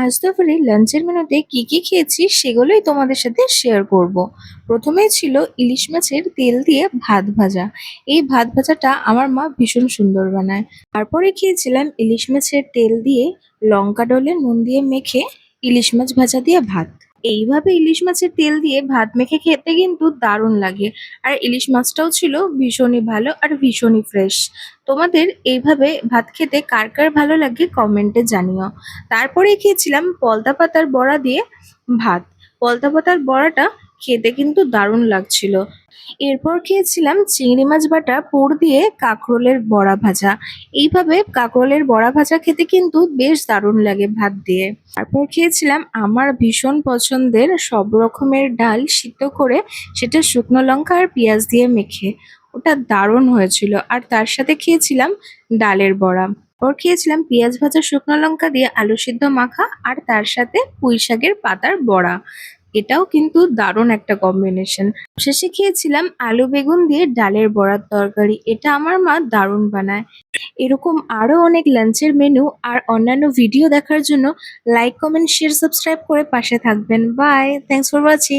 আজ দুপুরে লাঞ্চের মেনুতে কি খেয়েছি সেগুলোই তোমাদের সাথে শেয়ার করব। প্রথমেই ছিল ইলিশ মাছের তেল দিয়ে ভাত ভাজা। এই ভাত ভাজাটা আমার মা ভীষণ সুন্দর বানায়। তারপরে খেয়েছিলাম ইলিশ মাছের তেল দিয়ে লঙ্কা ডলে নুন দিয়ে মেখে ইলিশ মাছ ভাজা দিয়ে ভাত। এইভাবে ইলিশ মাছের তেল দিয়ে ভাত মেখে খেতে কিন্তু দারুণ লাগে। আর ইলিশ মাছটাও ছিল ভীষণই ভালো আর ভীষণই ফ্রেশ। তোমাদের এইভাবে ভাত খেতে কার কার ভালো লাগে কমেন্টে জানিও। তারপরে খেয়েছিলাম পলতা পাতার বড়া দিয়ে ভাত। পলতা পাতার বড়াটা খেতে কিন্তু দারুণ লাগছিল। এরপর খেয়েছিলাম চিংড়ি মাছ বাটা পুর দিয়ে কাঁকরোলের বড়া ভাজা। এইভাবে কাঁকরোলের বড়া ভাজা খেতে কিন্তু বেশ দারুণ লাগে ভাত দিয়ে। তারপর খেয়েছিলাম আমার ভীষণ পছন্দের সব রকমের ডাল সিদ্ধ করে সেটা শুকনো লঙ্কা আর পেঁয়াজ দিয়ে মেখে। ওটা দারুণ হয়েছিল। আর তার সাথে খেয়েছিলাম ডালের বড়া। ওর খেয়েছিলাম পেঁয়াজ ভাজা শুকনো লঙ্কা দিয়ে আলু সিদ্ধ মাখা আর তার সাথে পুঁই শাকের পাতার বড়া। এটাও কিন্তু দারুণ একটা কম্বিনেশন। শেষে খেয়েছিলাম আলু বেগুন দিয়ে ডালের বড়ার তরকারি। এটা আমার মা দারুণ বানায়। এরকম আরো অনেক লাঞ্চের মেনু আর অন্যান্য ভিডিও দেখার জন্য লাইক কমেন্ট শেয়ার সাবস্ক্রাইব করে পাশে থাকবেন। Bye, thanks for watching.